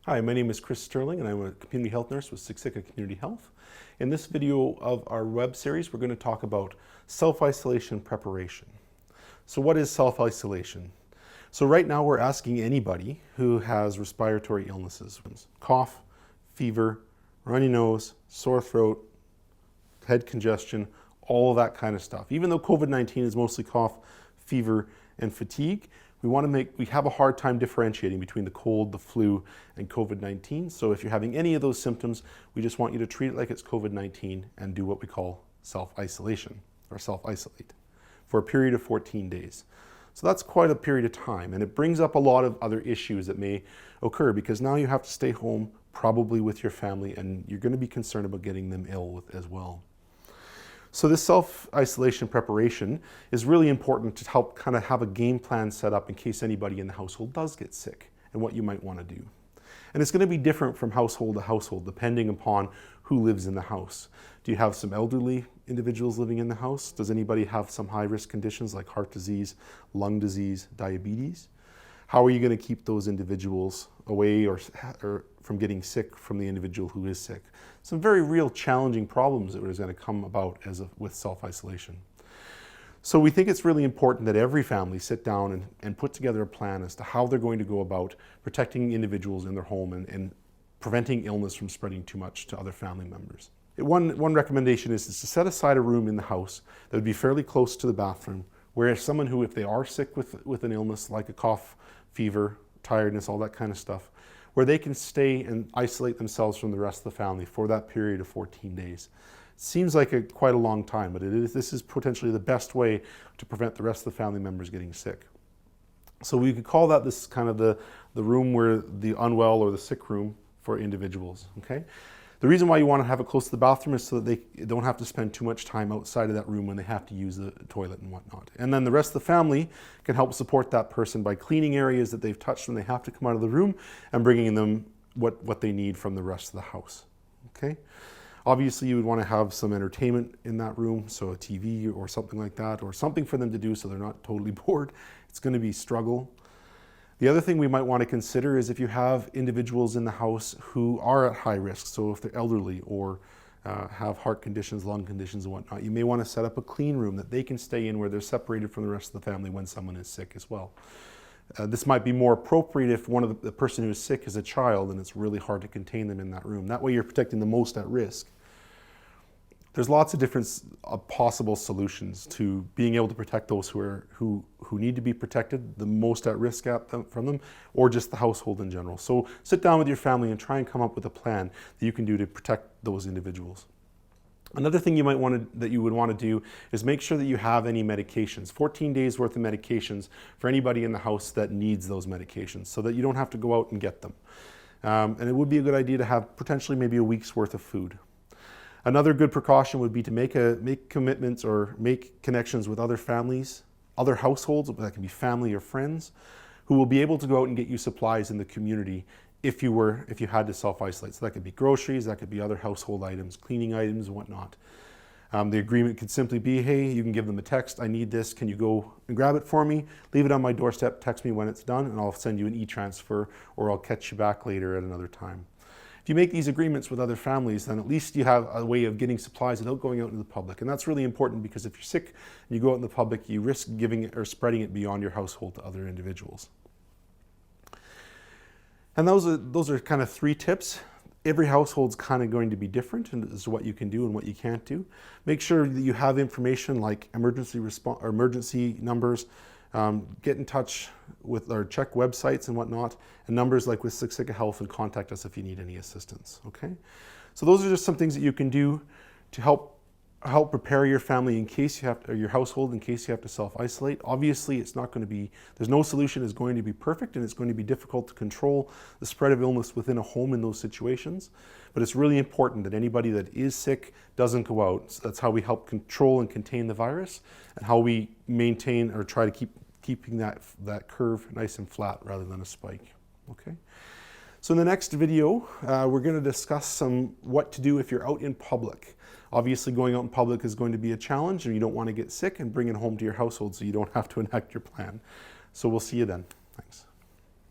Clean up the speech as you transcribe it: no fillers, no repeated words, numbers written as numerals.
Hi, my name is Chris Sterling and I'm a community health nurse with Siksika Community Health. In this video of our web series, we're going to talk about self-isolation preparation. So what is self-isolation? So right now we're asking anybody who has respiratory illnesses, cough, fever, runny nose, sore throat, head congestion, all of that kind of stuff. Even though COVID-19 is mostly cough, fever, and fatigue, we have a hard time differentiating between the cold, the flu, and COVID-19. So if you're having any of those symptoms, we just want you to treat it like it's COVID-19 and do what we call self-isolation or self-isolate for a period of 14 days. So that's quite a period of time, and it brings up a lot of other issues that may occur because now you have to stay home, probably with your family, and you're going to be concerned about getting them ill as well. So this self-isolation preparation is really important to help kind of have a game plan set up in case anybody in the household does get sick and what you might want to do. And it's going to be different from household to household depending upon who lives in the house. Do you have some elderly individuals living in the house? Does anybody have some high-risk conditions like heart disease, lung disease, diabetes? How are you going to keep those individuals away or from getting sick from the individual who is sick? Some very real challenging problems that are going to come about with self-isolation. So we think it's really important that every family sit down and put together a plan as to how they're going to go about protecting individuals in their home and preventing illness from spreading too much to other family members. One recommendation is to set aside a room in the house that would be fairly close to the bathroom where someone who, if they are sick with an illness like a cough, fever, tiredness, all that kind of stuff, where they can stay and isolate themselves from the rest of the family for that period of 14 days. It seems like quite a long time, but this is potentially the best way to prevent the rest of the family members getting sick. So we could call that this kind of the room where the unwell or the sick room for individuals, okay? The reason why you want to have it close to the bathroom is so that they don't have to spend too much time outside of that room when they have to use the toilet and whatnot. And then the rest of the family can help support that person by cleaning areas that they've touched when they have to come out of the room and bringing them what they need from the rest of the house, okay? Obviously, you would want to have some entertainment in that room, so a TV or something like that, or something for them to do so they're not totally bored. It's going to be a struggle. The other thing we might want to consider is if you have individuals in the house who are at high risk, so if they're elderly or have heart conditions, lung conditions and whatnot, you may want to set up a clean room that they can stay in where they're separated from the rest of the family when someone is sick as well. This might be more appropriate if the person who is sick is a child and it's really hard to contain them in that room. That way you're protecting the most at risk. There's lots of different possible solutions to being able to protect those who need to be protected, the most at risk from them, or just the household in general. So sit down with your family and try and come up with a plan that you can do to protect those individuals. Another thing you would want to do is make sure that you have any medications, 14 days worth of medications for anybody in the house that needs those medications so that you don't have to go out and get them. And it would be a good idea to have potentially maybe a week's worth of food. Another good precaution would be to make commitments or make connections with other families, other households, that can be family or friends, who will be able to go out and get you supplies in the community if you had to self-isolate. So that could be groceries, that could be other household items, cleaning items and whatnot. The agreement could simply be, hey, you can give them a text, I need this, can you go and grab it for me? Leave it on my doorstep, text me when it's done, and I'll send you an e-transfer, or I'll catch you back later at another time. If you make these agreements with other families, then at least you have a way of getting supplies without going out into the public. And that's really important because if you're sick and you go out in the public, you risk giving it or spreading it beyond your household to other individuals. And those are kind of 3 tips. Every household's kind of going to be different as to what you can do and what you can't do. Make sure that you have information like emergency response or emergency numbers. Get in touch with or check websites and whatnot, and numbers like with Siksika Health, and contact us if you need any assistance, okay? So those are just some things that you can do to help prepare your family in case you have to, or your household in case you have to self-isolate. Obviously, it's not going to be, there's no solution is going to be perfect, and it's going to be difficult to control the spread of illness within a home in those situations. But it's really important that anybody that is sick doesn't go out. So that's how we help control and contain the virus, and how we maintain or try to keeping that curve nice and flat rather than a spike, okay? So in the next video, we're going to discuss what to do if you're out in public. Obviously, going out in public is going to be a challenge, and you don't want to get sick, and bring it home to your household so you don't have to enact your plan. So we'll see you then. Thanks.